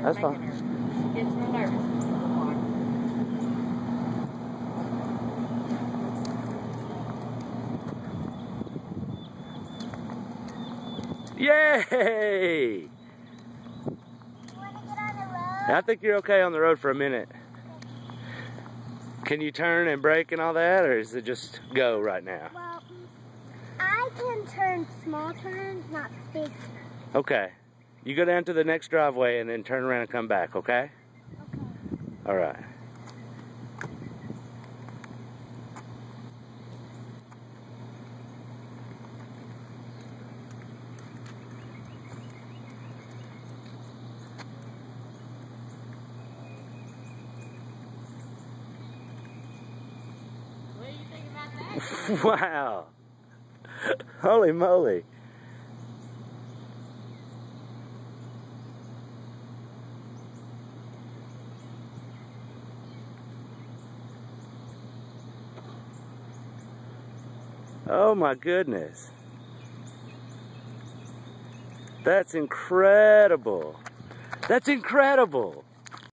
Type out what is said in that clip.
That's fine. Her. It's real nervous. Yay! You want to get on the road? I think you're okay on the road for a minute. Can you turn and brake and all that, or is it just go right now? Well, I can turn small turns, not big turns. Okay. You go down to the next driveway and then turn around and come back, okay? Okay. All right. What do you think about that? Wow. Holy moly. Oh my goodness. That's incredible. That's incredible.